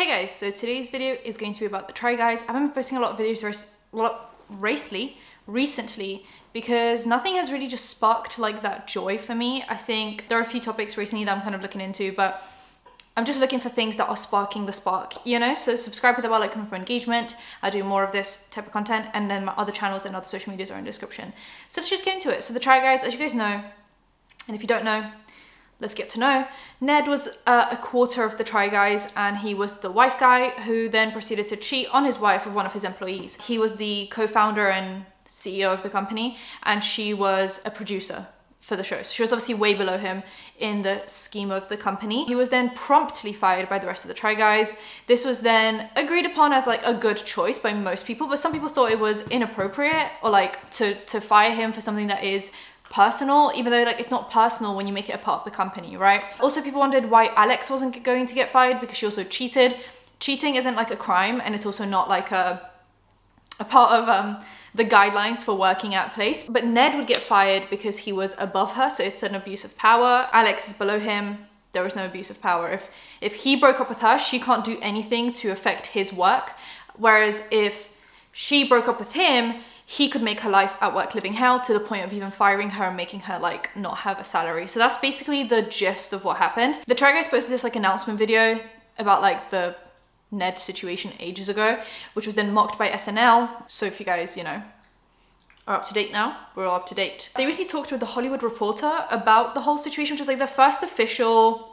Hey guys, so today's video is going to be about the Try Guys. I haven't been posting a lot of videos recently because nothing has really just sparked like that joy for me. I think there are a few topics recently that I'm kind of looking into, but I'm just looking for things that are sparking the spark, you know? So subscribe with the bell icon for engagement. I do more of this type of content, and then my other channels and other social medias are in the description. So let's just get into it. So the Try Guys, as you guys know, and if you don't know, let's get to know. Ned was a quarter of the Try Guys, and he was the wife guy who then proceeded to cheat on his wife with one of his employees. He was the co-founder and CEO of the company, and she was a producer for the show. So she was obviously way below him in the scheme of the company. He was then promptly fired by the rest of the Try Guys. This was then agreed upon as like a good choice by most people, but some people thought it was inappropriate or like to fire him for something that is personal, even though like it's not personal when you make it a part of the company, right? Also, people wondered why Alex wasn't going to get fired because she also cheated. Cheating isn't like a crime, and it's also not like a part of the guidelines for working at a place. But Ned would get fired because he was above her, so it's an abuse of power. Alex is below him. There is no abuse of power. If he broke up with her, she can't do anything to affect his work. Whereas if she broke up with him, he could make her life at work living hell, to the point of even firing her and making her like not have a salary. So that's basically the gist of what happened. The Try Guys posted this like announcement video about like the Ned situation ages ago, which was then mocked by SNL. So if you guys, you know, are up to date now, we're all up to date. They recently talked with the Hollywood Reporter about the whole situation, which is like the first official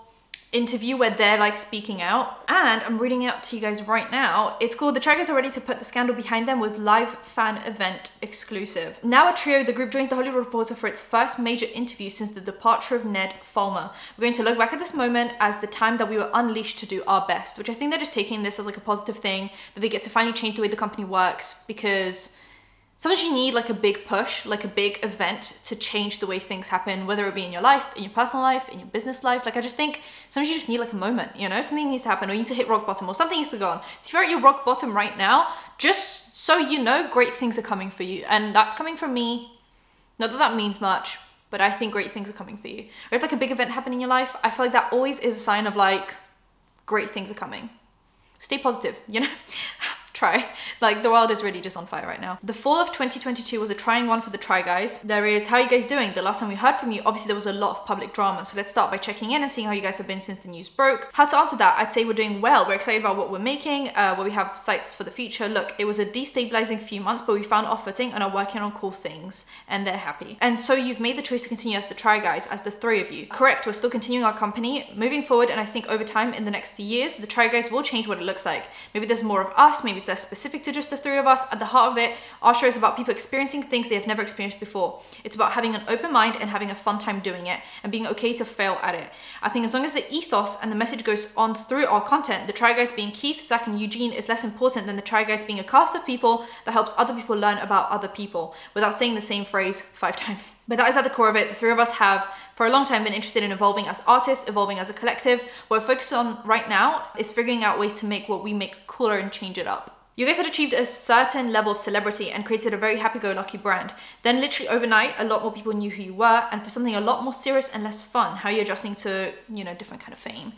interview where they're like speaking out, and I'm reading it out to you guys right now. It's called "The Try Guys are ready to put the scandal behind them with live fan event exclusive." Now a trio, the group joins the Hollywood Reporter for its first major interview since the departure of Ned Fulmer. We're going to look back at this moment as the time that we were unleashed to do our best, which I think they're just taking this as like a positive thing, that they get to finally change the way the company works, because sometimes you need like a big push, like a big event to change the way things happen, whether it be in your life, in your personal life, in your business life. Like I just think sometimes you just need like a moment, you know, something needs to happen, or you need to hit rock bottom, or something needs to go on. So if you're at your rock bottom right now, just so you know, great things are coming for you. And that's coming from me. Not that that means much, but I think great things are coming for you. Or if like a big event happened in your life, I feel like that always is a sign of like great things are coming. Stay positive, you know? Try. Like the world is really just on fire right now. The fall of 2022 was a trying one for the Try Guys. There is, how are you guys doing? The last time we heard from you, obviously there was a lot of public drama. So let's start by checking in and seeing how you guys have been since the news broke. How to answer that? I'd say we're doing well. We're excited about what we're making, what we have sights for the future. Look, it was a destabilizing few months, but we found our footing and are working on cool things, and they're happy. And so you've made the choice to continue as the Try Guys, as the three of you. Correct, we're still continuing our company, moving forward, and I think over time, in the next years, the Try Guys will change what it looks like. Maybe there's more of us, maybe it's less specific to just the three of us. At the heart of it, our show is about people experiencing things they have never experienced before. It's about having an open mind and having a fun time doing it, and being okay to fail at it. I think as long as the ethos and the message goes on through our content, the Try Guys being Keith, Zach, and Eugene is less important than the Try Guys being a cast of people that helps other people learn about other people, without saying the same phrase 5 times. But that is at the core of it. The three of us have, for a long time, been interested in evolving as artists, evolving as a collective. What we're focused on right now is figuring out ways to make what we make cooler and change it up. You guys had achieved a certain level of celebrity and created a very happy-go-lucky brand. Then literally overnight, a lot more people knew who you were, and for something a lot more serious and less fun, how you're adjusting to, you know, different kind of fame.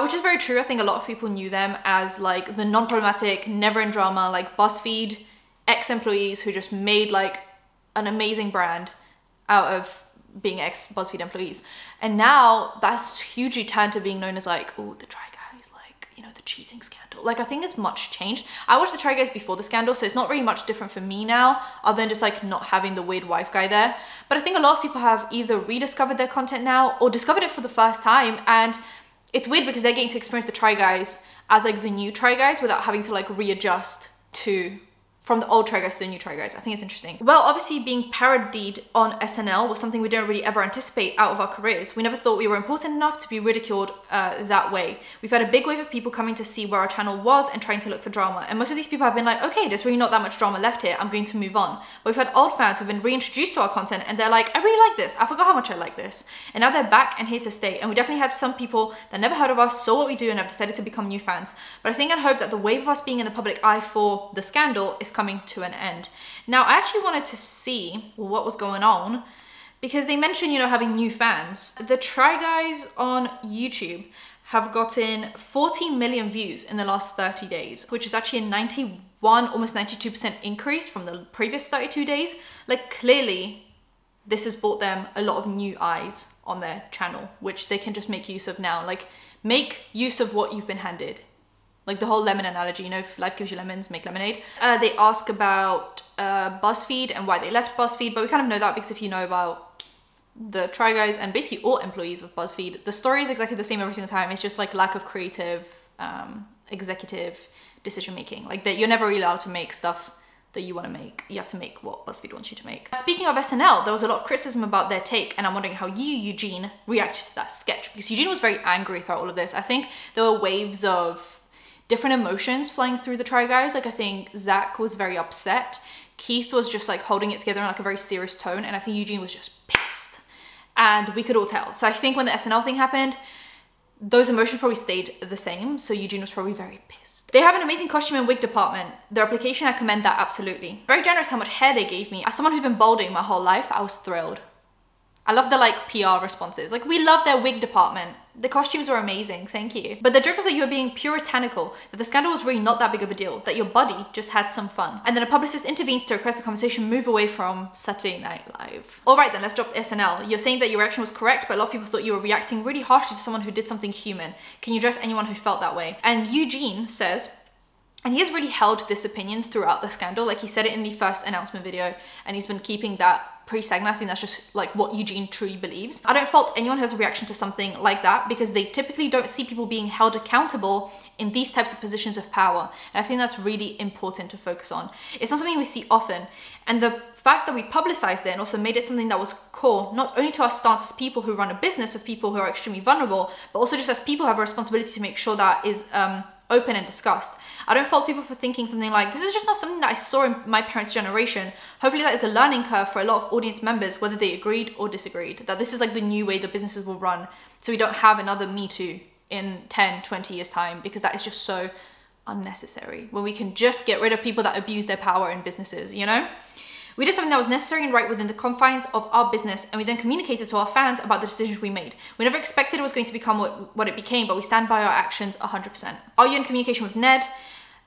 Which is very true. I think a lot of people knew them as like the non-problematic, never in drama, like BuzzFeed ex-employees who just made like an amazing brand out of being ex-BuzzFeed employees. And now that's hugely turned to being known as like, oh, the Try Guys, like, you know, the cheating scandal. Like I think it's much changed. I watched the Try Guys before the scandal, so it's not really much different for me now, other than just like not having the weird wife guy there. But I think a lot of people have either rediscovered their content now or discovered it for the first time, and it's weird because they're getting to experience the Try Guys as like the new Try Guys without having to like readjust to from the old Try Guys to the new Try Guys. I think it's interesting. Well, obviously being parodied on SNL was something we didn't really ever anticipate out of our careers. We never thought we were important enough to be ridiculed that way. We've had a big wave of people coming to see where our channel was and trying to look for drama. And most of these people have been like, okay, there's really not that much drama left here, I'm going to move on. But we've had old fans who've been reintroduced to our content, and they're like, I really like this. I forgot how much I like this. And now they're back and here to stay. And we definitely had some people that never heard of us, saw what we do, and have decided to become new fans. But I think and hope that the wave of us being in the public eye for the scandal is coming to an end. Now, I actually wanted to see what was going on because they mentioned, you know, having new fans. The Try Guys on YouTube have gotten 40 million views in the last 30 days, which is actually a 91, almost 92% increase from the previous 32 days. Like clearly this has brought them a lot of new eyes on their channel, which they can just make use of now. Like make use of what you've been handed. Like the whole lemon analogy, you know, if life gives you lemons, make lemonade. They ask about BuzzFeed and why they left BuzzFeed, but we kind of know that because if you know about the Try Guys and basically all employees of BuzzFeed, the story is exactly the same every single time. It's just like lack of creative, executive decision making. Like that you're never really allowed to make stuff that you want to make. You have to make what BuzzFeed wants you to make. Speaking of SNL, there was a lot of criticism about their take, and I'm wondering how you, Eugene, reacted to that sketch, because Eugene was very angry throughout all of this. I think there were waves of different emotions flying through the Try Guys. Like I think Zach was very upset. Keith was just like holding it together in like a very serious tone, and I think Eugene was just pissed. And we could all tell. So I think when the SNL thing happened, those emotions probably stayed the same. So Eugene was probably very pissed. They have an amazing costume and wig department. Their application, I commend that absolutely. Very generous how much hair they gave me. As someone who's been balding my whole life, I was thrilled. I love the like PR responses. Like we love their wig department. The costumes were amazing, thank you. But the joke was that you were being puritanical, that the scandal was really not that big of a deal, that your buddy just had some fun. And then a publicist intervenes to request the conversation move away from Saturday Night Live. All right then, let's drop the SNL. You're saying that your reaction was correct, but a lot of people thought you were reacting really harshly to someone who did something human. Can you address anyone who felt that way? And Eugene says, and he has really held this opinion throughout the scandal. Like he said it in the first announcement video, and he's been keeping that pretty stagnant. I think that's just like what Eugene truly believes. I don't fault anyone who has a reaction to something like that, because they typically don't see people being held accountable in these types of positions of power. And I think that's really important to focus on. It's not something we see often. And the fact that we publicized it and also made it something that was core, not only to our stance as people who run a business with people who are extremely vulnerable, but also just as people who have a responsibility to make sure that is open and discussed. I don't fault people for thinking something like, this is just not something that I saw in my parents' generation. Hopefully that is a learning curve for a lot of audience members, whether they agreed or disagreed, that this is like the new way the businesses will run. So we don't have another Me Too in 10, 20 years time, because that is just so unnecessary, when we can just get rid of people that abuse their power in businesses, you know? We did something that was necessary and right within the confines of our business, and we then communicated to our fans about the decisions we made. We never expected it was going to become what it became, but we stand by our actions 100%. Are you in communication with Ned?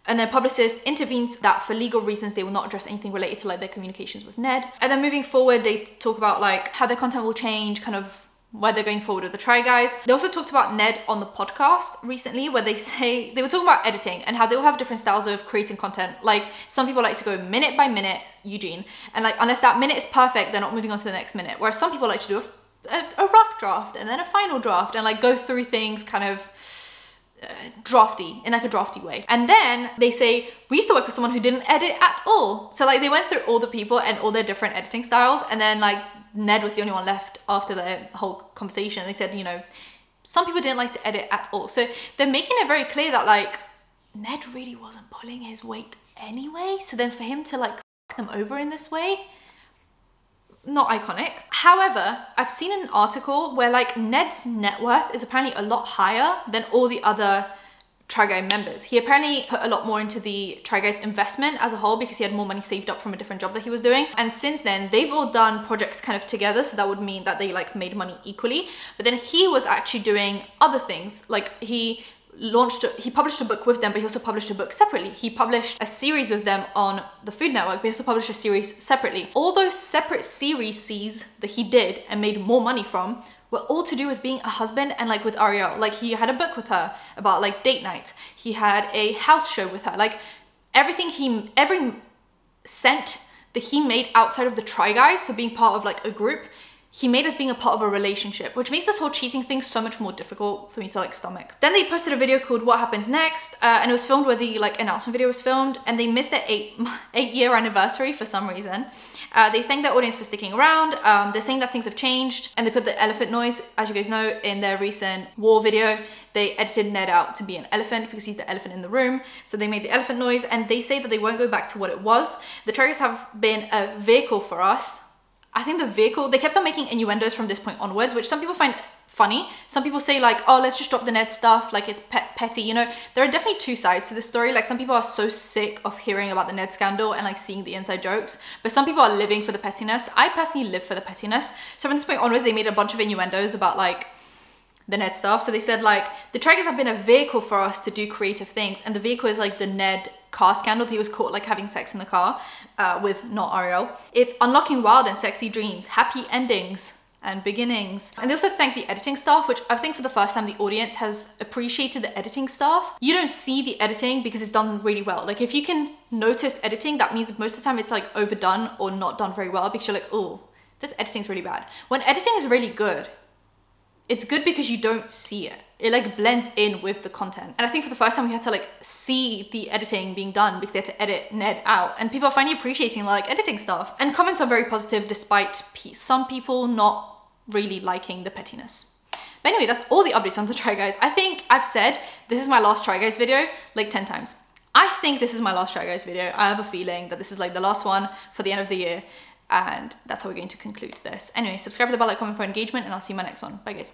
And then publicist intervenes that for legal reasons they will not address anything related to like their communications with Ned. And then moving forward, they talk about like how their content will change, kind of where they're going forward with the Try Guys. They also talked about Ned on the podcast recently, where they say, they were talking about editing and how they all have different styles of creating content. Like some people like to go minute by minute, Eugene, and like unless that minute is perfect, they're not moving on to the next minute. Whereas some people like to do a rough draft and then a final draft and like go through things kind of drafty, in like a drafty way. And then they say, we used to work with someone who didn't edit at all. So like they went through all the people and all their different editing styles, and then like Ned was the only one left after the whole conversation. They said, you know, some people didn't like to edit at all. So they're making it very clear that like Ned really wasn't pulling his weight anyway. So then for him to like f them over in this way, not iconic. However, I've seen an article where like Ned's net worth is apparently a lot higher than all the other Try Guy members. He apparently put a lot more into the Try Guys investment as a whole because he had more money saved up from a different job that he was doing. And since then, they've all done projects kind of together. So that would mean that they like made money equally. But then he was actually doing other things. Like he published a book with them, but he also published a book separately. He published a series with them on the Food Network, but he also published a series separately. All those separate series that he did and made more money from were all to do with being a husband and like with Ariel. Like he had a book with her about like date night. He had a house show with her. Like everything every cent that he made outside of the Try Guys, so being part of like a group, he made us being a part of a relationship, which makes this whole cheating thing so much more difficult for me to like stomach. Then they posted a video called What Happens Next, and it was filmed where the like announcement video was filmed, and they missed their 8-year anniversary for some reason. They thanked their audience for sticking around. They're saying that things have changed, and they put the elephant noise, as you guys know, in their recent war video. They edited Ned out to be an elephant because he's the elephant in the room. So they made the elephant noise, and they say that they won't go back to what it was. The Try Guys have been a vehicle for us. I think they kept on making innuendos from this point onwards, which some people find funny. Some people say like, oh, let's just drop the Ned stuff, like it's petty, you know. There are definitely two sides to this story. Like some people are so sick of hearing about the Ned scandal and like seeing the inside jokes, but some people are living for the pettiness. I personally live for the pettiness. So from this point onwards, they made a bunch of innuendos about like the Ned stuff. So they said like, the Try Guys have been a vehicle for us to do creative things. And the vehicle is like the Ned car scandal. He was caught like having sex in the car with not Ariel. It's unlocking wild and sexy dreams, happy endings and beginnings. And they also thank the editing staff, which I think for the first time the audience has appreciated the editing staff. You don't see the editing because it's done really well. Like if you can notice editing, that means most of the time it's like overdone or not done very well because you're like, oh, this editing's really bad. When editing is really good, it's good because you don't see it. It like blends in with the content. And I think for the first time we had to like see the editing being done because they had to edit Ned out. And people are finally appreciating like editing stuff. And comments are very positive despite some people not really liking the pettiness. But anyway, that's all the updates on the Try Guys. I think I've said this is my last Try Guys video like 10 times. I think this is my last Try Guys video. I have a feeling that this is like the last one for the end of the year. And that's how we're going to conclude this. Anyway, subscribe to the bell, like, comment for engagement, and I'll see you in my next one. Bye guys.